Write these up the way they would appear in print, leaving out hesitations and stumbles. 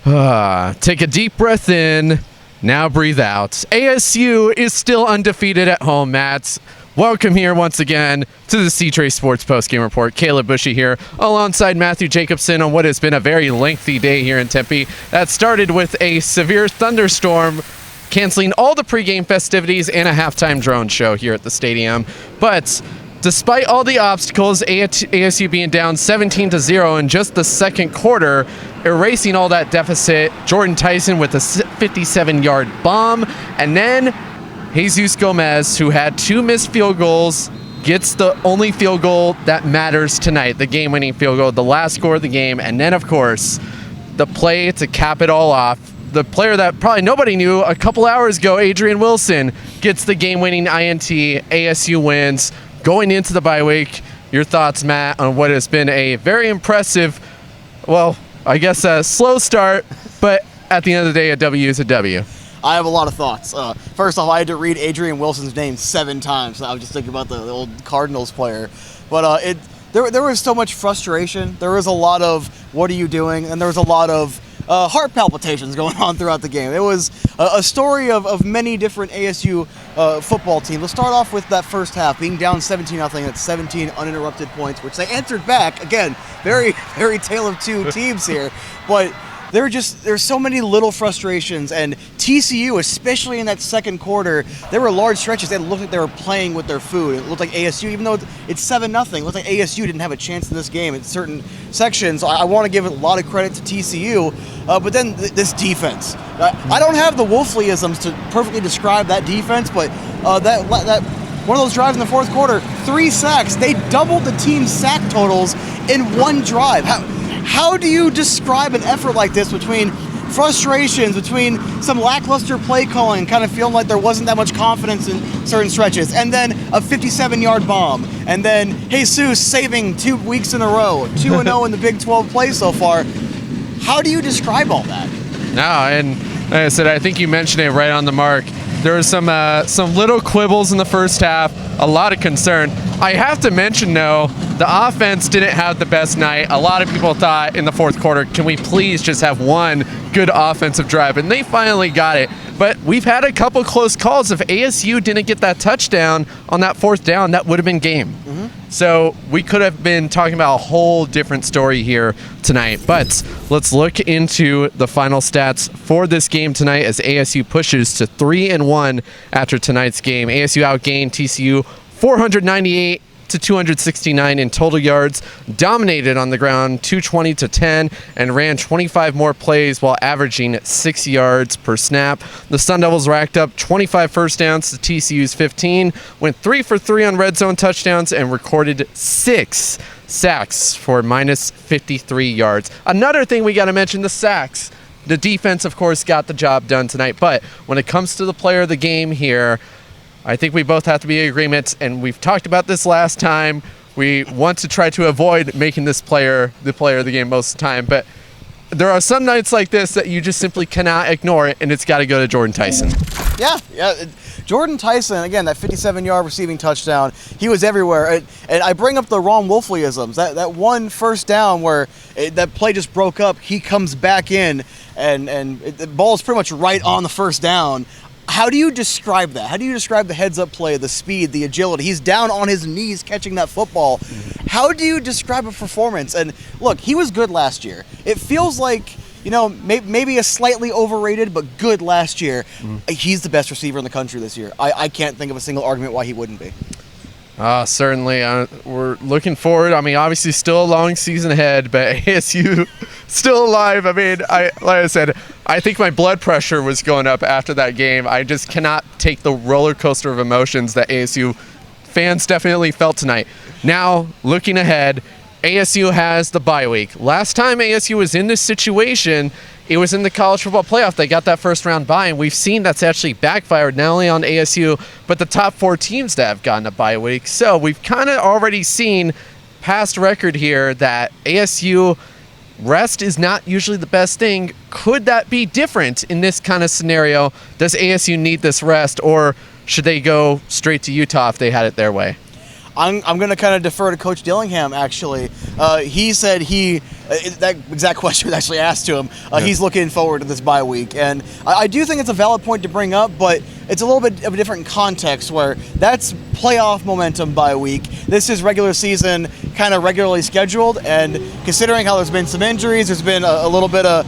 Take a deep breath in. Now breathe out. ASU is still undefeated at home, Matt. Welcome here once again to the C-Trace Sports Postgame Report. Caleb Bouchy here alongside Matthew Jacobson on what has been a very lengthy day here in Tempe. That started with a severe thunderstorm canceling all the pregame festivities and a halftime drone show here at the stadium. But despite all the obstacles, ASU being down 17-0 in just the second quarter, erasing all that deficit, Jordyn Tyson with a 57-yard bomb, and then Jesus Gomez, who had 2 missed field goals, gets the only field goal that matters tonight, the game-winning field goal, the last score of the game, and then, of course, the play to cap it all off. The player that probably nobody knew a couple hours ago, Adrian Wilson, gets the game-winning INT. ASU wins. Going into the bye week, your thoughts, Matt, on what has been a very impressive, well, I guess a slow start, but at the end of the day, a W is a W. I have a lot of thoughts. First off, I had to read Adrian Wilson's name 7 times. I was just thinking about the old Cardinals player. But there was so much frustration. There was a lot of, what are you doing? And there was a lot of heart palpitations going on throughout the game. It was a story of many different ASU football teams. Let's start off with that first half, being down 17-0. That's 17 uninterrupted points, which they answered back. Again, very, very tale of two teams here. But there's so many little frustrations, and TCU, especially in that second quarter, there were large stretches that looked like they were playing with their food. It looked like ASU, even though it's 7-0, it looked like ASU didn't have a chance in this game in certain sections. I want to give a lot of credit to TCU, but then this defense. I don't have the Wolfleyisms to perfectly describe that defense, but that one of those drives in the fourth quarter, 3 sacks. They doubled the team's sack totals in one drive. How do you describe an effort like this between frustrations, between some lackluster play calling, kind of feeling like there wasn't that much confidence in certain stretches, and then a 57-yard bomb, and then Jesus saving 2 weeks in a row, 2-0 in the Big 12 play so far? How do you describe all that? No, and like I said, I think you mentioned it right on the mark. There was some little quibbles in the first half, a lot of concern. I have to mention, though, the offense didn't have the best night. A lot of people thought in the fourth quarter, can we please just have one good offensive drive? And they finally got it. But we've had a couple close calls. If ASU didn't get that touchdown on that fourth down, that would have been game. Mm-hmm. So we could have been talking about a whole different story here tonight. But let's look into the final stats for this game tonight as ASU pushes to 3-1 after tonight's game. ASU outgained TCU 498 to 269 in total yards, dominated on the ground 220-10, and ran 25 more plays while averaging 6 yards per snap. The Sun Devils racked up 25 first downs to TCU's 15, went 3 for 3 on red zone touchdowns, and recorded 6 sacks for minus 53 yards. Another thing we got to mention, the sacks. The defense, of course, got the job done tonight, but when it comes to the player of the game here, I think we both have to be in agreement, and we've talked about this last time. We want to try to avoid making this player the player of the game most of the time, but there are some nights like this that you just simply cannot ignore it, and it's got to go to Jordyn Tyson. Yeah. Jordyn Tyson, again, that 57-yard receiving touchdown, he was everywhere. And I bring up the Ron Wolfleyisms. That one first down where that play just broke up, he comes back in, and the ball is pretty much right on the first down. How do you describe that? How do you describe the heads-up play, the speed, the agility? He's down on his knees catching that football. How do you describe a performance? And look, he was good last year. It feels like, maybe a slightly overrated, but good last year. He's the best receiver in the country this year. I can't think of a single argument why he wouldn't be. Certainly. We're looking forward. I mean, obviously still a long season ahead, but ASU still alive. I mean, like I said, I think my blood pressure was going up after that game. I just cannot take the roller coaster of emotions that ASU fans definitely felt tonight. Now, looking ahead, ASU has the bye week. Last time ASU was in this situation, it was in the college football playoff. They got that first round bye, and we've seen that's actually backfired not only on ASU, but the top 4 teams that have gotten a bye week. So we've kind of already seen past record here that ASU rest is not usually the best thing. Could that be different in this kind of scenario? Does ASU need this rest, or should they go straight to Utah if they had it their way? I'm going to kind of defer to Coach Dillingham, actually. He said he That exact question was actually asked to him. He's looking forward to this bye week, and I do think it's a valid point to bring up, but it's a little bit of a different context where that's playoff momentum bye week. This is regular season, kind of regularly scheduled, and considering how there's been some injuries, there's been a little bit of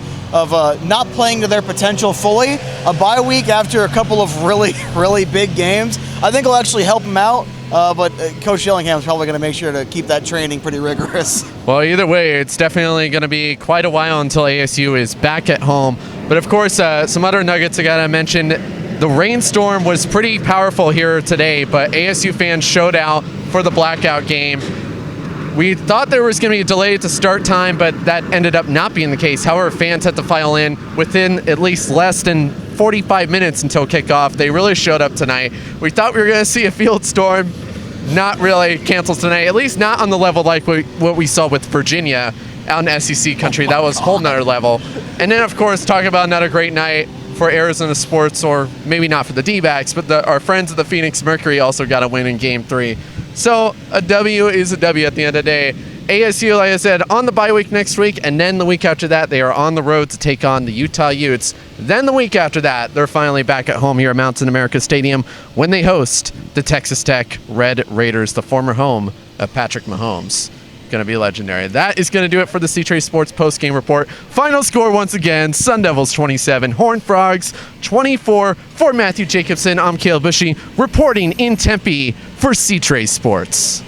not playing to their potential fully. A bye week after a couple of really big games, I think will actually help them out. But Coach Yellingham's probably going to make sure to keep that training pretty rigorous. Well, either way, it's definitely going to be quite a while until ASU is back at home. But of course, some other nuggets I got to mention. The rainstorm was pretty powerful here today, but ASU fans showed out for the blackout game. We thought there was going to be a delay to start time, but that ended up not being the case. However, fans had to file in within at least less than 45 minutes until kickoff. They really showed up tonight. We thought we were going to see a field storm. Not really canceled tonight, at least not on the level like what we saw with Virginia out in SEC country. That was a whole nother level. And then, of course, talk about another great night for Arizona sports, or maybe not for the D-backs, but our friends of the Phoenix Mercury also got a win in Game 3. So a W is a W at the end of the day. ASU, like I said, on the bye week next week, and then the week after that, they are on the road to take on the Utah Utes. Then the week after that, they're finally back at home here at Mountain America Stadium when they host the Texas Tech Red Raiders, the former home of Patrick Mahomes. Going to be legendary. That is going to do it for the C-Trace Sports post-game report. Final score once again, Sun Devils 27, Horned Frogs 24. For Matthew Jacobson, I'm Caleb Bouchy, reporting in Tempe for C-Trace Sports.